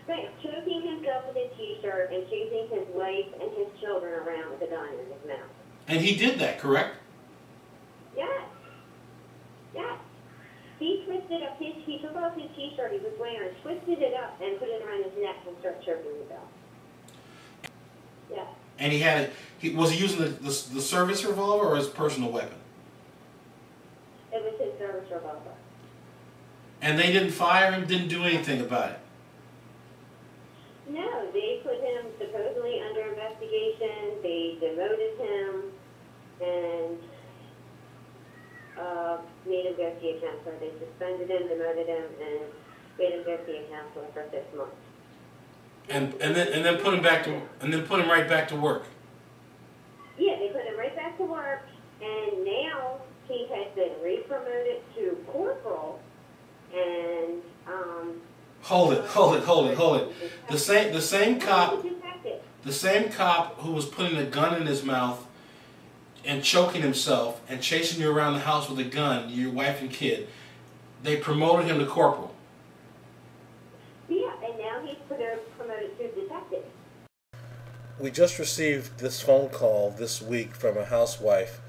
Right, choking himself with a T-shirt and chasing his wife and his children around with a gun in his mouth. And he did that, correct? Yes. Yes. He twisted up he took off his T-shirt he was wearing, twisted it up, and put it around his neck and started choking himself. Yes. And he had it. Was he using the service revolver or his personal weapon? It was his service revolver. And they didn't fire him, didn't do anything about it? No, they put him supposedly under investigation. They demoted him and made him go see a counselor. They suspended him, demoted him, and made him go see a counselor for 6 months. And then put him right back to work. Yeah, they put him right back to work, and now he has been re-promoted to corporal, and Hold it. The same cop who was putting a gun in his mouth and choking himself and chasing you around the house with a gun, your wife and kid, they promoted him to corporal. Yeah, and now he's promoted to detective. We just received this phone call this week from a housewife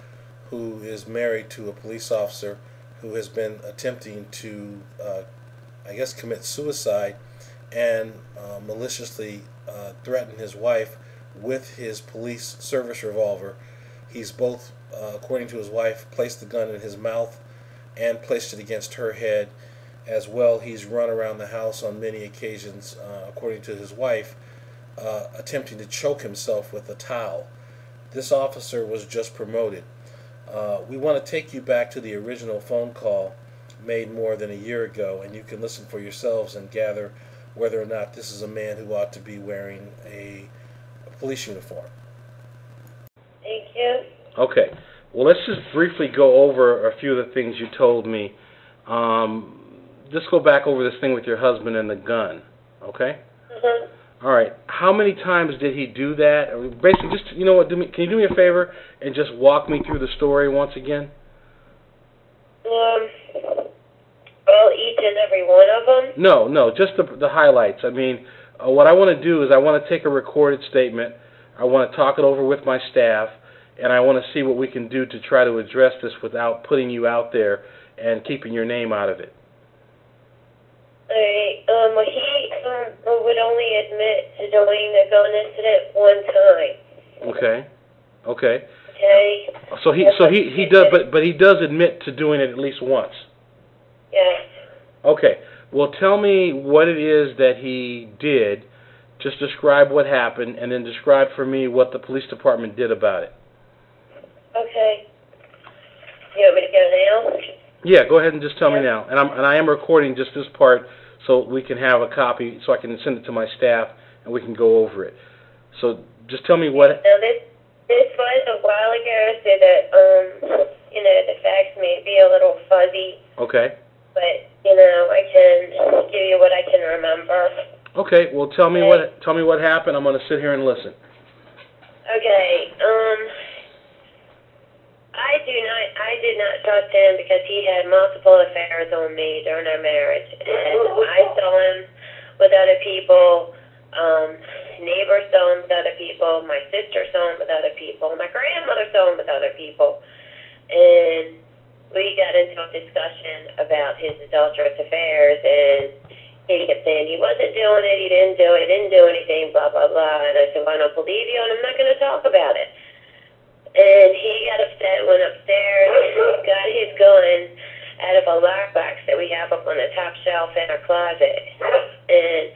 who is married to a police officer who has been attempting to, I guess, commit suicide and maliciously threaten his wife with his police service revolver. He's both, according to his wife, placed the gun in his mouth and placed it against her head. As well, he's run around the house on many occasions, according to his wife, attempting to choke himself with a towel. This officer was just promoted. We want to take you back to the original phone call made more than a year ago, and you can listen for yourselves and gather whether or not this is a man who ought to be wearing a police uniform. Thank you. Okay. Well, let's just briefly go over a few of the things you told me. Just go back over this thing with your husband and the gun, okay? All right. How many times did he do that? Basically, just, you know what, can you do me a favor and just walk me through the story once again? Well, each and every one of them? No, just the highlights. I mean, what I want to do is I want to take a recorded statement. I want to talk it over with my staff, and I want to see what we can do to try to address this without putting you out there and keeping your name out of it. He would only admit to doing the gun incident one time. Okay. Okay. So he does, but he does admit to doing it at least once. Yes. Okay. Well, tell me what it is that he did. Just describe what happened, and then describe for me what the police department did about it. Okay. You want me to go now? Yeah, go ahead and just tell me now. And I am recording just this part so we can have a copy so I can send it to my staff and we can go over it. So just tell me what... Now this was a while ago, so that, the facts may be a little fuzzy. Okay. But, I can give you what I can remember. Okay, well tell me what happened. I'm going to sit here and listen. Okay, I did not trust him because he had multiple affairs on me during our marriage. And I saw him with other people, neighbors saw him with other people, my sister saw him with other people, my grandmother saw him with other people. And we got into a discussion about his adulterous affairs, and he kept saying he wasn't doing it, he didn't do it, he didn't do anything, blah, blah, blah. And I said, well, I don't believe you, and I'm not going to talk about it. And he got upset, went upstairs, got his gun out of a lockbox that we have up on the top shelf in our closet, and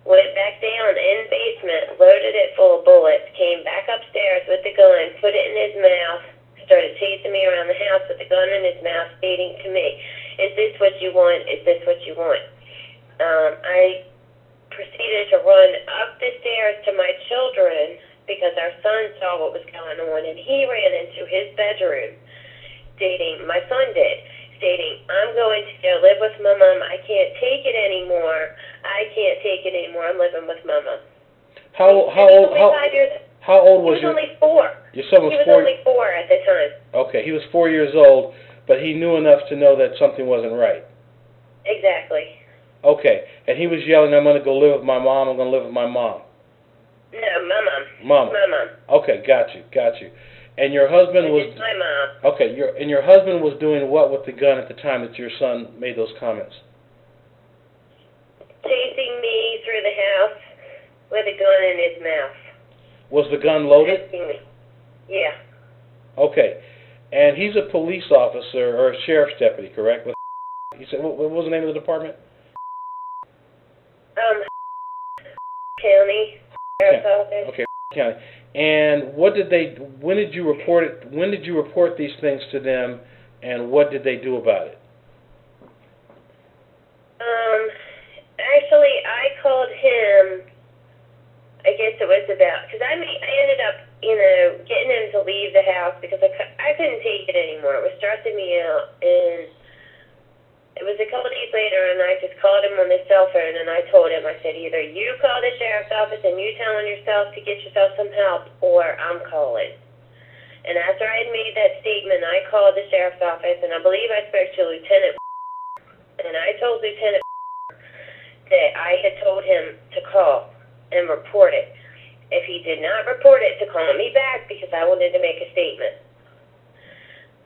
went back down in the basement, loaded it full of bullets, came back upstairs with the gun, put it in his mouth, started chasing me around the house with the gun in his mouth, stating to me, is this what you want? Is this what you want? I proceeded to run up the stairs to my children because our son saw what was going on, and he ran into his bedroom, my son did, stating, I'm going to go live with my mom. I can't take it anymore. I'm living with mama. How old was he was only 4. Your son was 4? He was only 4 at the time. Okay, he was 4 years old, but he knew enough to know that something wasn't right. Exactly. Okay, and he was yelling, "I'm going to go live with my mom. I'm going to live with my mom." No, my mom. Mom. My mom. Okay, got you. And your husband was. It's my mom. Okay, your husband was doing what with the gun at the time that your son made those comments? Chasing me through the house with a gun in his mouth. Was the gun loaded? Asking me. Yeah. Okay, and he's a police officer or a sheriff's deputy, correct? He said, what was the name of the department? County Sheriff's Office. Okay, County. And when did you report it? When did you report these things to them, and what did they do about it? Actually, I called him. I guess it was because I ended up, getting him to leave the house because I couldn't take it anymore. It was stressing me out, and it was a couple days later, and I just called him on his cell phone, and I told him, I said, either you call the sheriff's office and you tell him yourself to get yourself some help, or I'm calling. And after I had made that statement, I called the sheriff's office, and I believe I spoke to Lieutenant, and I told Lieutenant that I had told him to call and report it. If he did not report it, to call me back because I wanted to make a statement.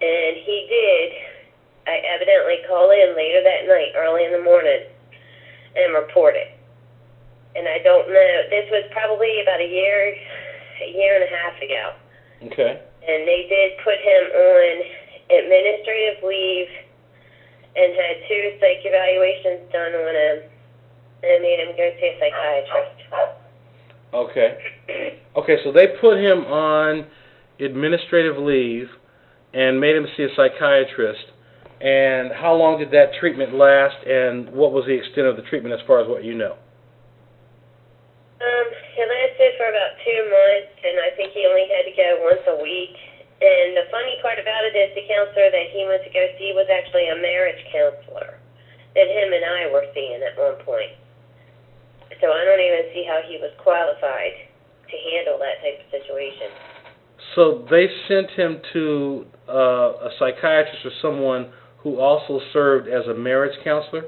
And he did. I evidently call in later that night, early in the morning, and report it. And I don't know, this was probably about a year and a half ago. Okay. And they did put him on administrative leave and had 2 psych evaluations done on him and made him go see a psychiatrist. Okay. Okay, so they put him on administrative leave and made him see a psychiatrist. And how long did that treatment last, and what was the extent of the treatment as far as what you know? It lasted for about 2 months, and I think he only had to go once a week. And the funny part about it is the counselor that he went to go see was actually a marriage counselor that him and I were seeing at one point. So I don't even see how he was qualified to handle that type of situation. So they sent him to a psychiatrist or someone who also served as a marriage counselor?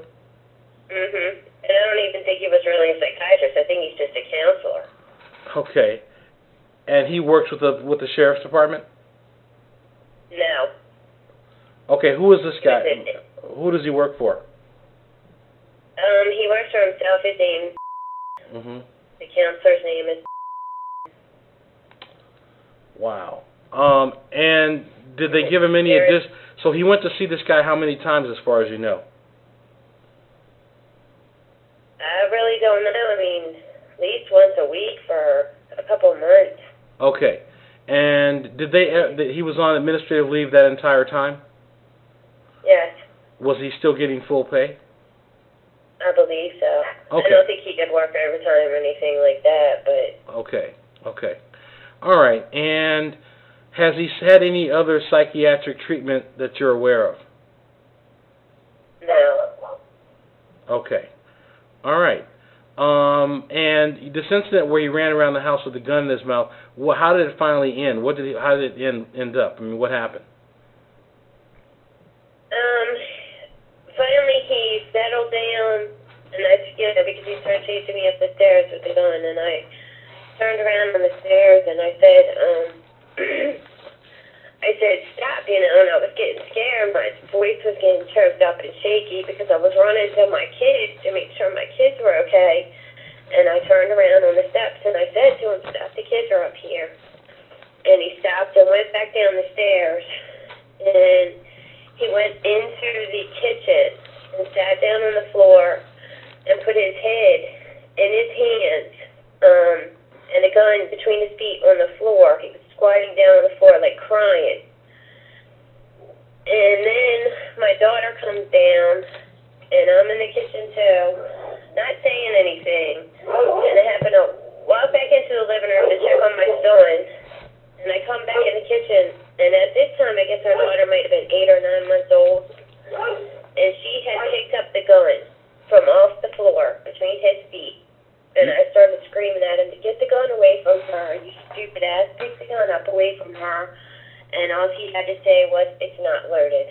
Mm-hmm. And I don't even think he was really a psychiatrist. I think he's just a counselor. Okay. And he works with the sheriff's department? No. Okay, who is this guy? Who does he work for? He works for himself. His name. Mm-hmm. The counselor's name is. Wow. And did they give him any additional? So he went to see this guy how many times, as far as you know? I really don't know. I mean, at least once a week for a couple of months. Okay. And did he was on administrative leave that entire time? Yes. Was he still getting full pay? I believe so. Okay. I don't think he could work overtime or anything like that, but... Okay. All right. And has he had any other psychiatric treatment that you're aware of? No. Okay. All right. And this incident where he ran around the house with a gun in his mouth, how did it finally end? How did it end up? I mean, what happened? Finally he settled down, and I scared him because he started chasing me up the stairs with the gun, and I turned around on the stairs, and I said, stop, and I was getting scared. My voice was getting choked up and shaky because I was running to my kids to make sure my kids were okay. And I turned around on the steps, and I said to him, stop, the kids are up here. And he stopped and went back down the stairs. And he went into the kitchen and sat down on the floor and put his head in his hands and a gun between his feet on the floor. He was squatting down on the floor, like crying. And then my daughter comes down, and I'm in the kitchen too, not saying anything. And I happen to walk back into the living room to check on my son. And I come back in the kitchen, and at this time, I guess our daughter might have been 8 or 9 months old. And she had picked up the gun from off the floor between his feet. And I started screaming at him to get the gun away from her. You stupid ass, pick the gun up away from her. And all he had to say was, it's not loaded.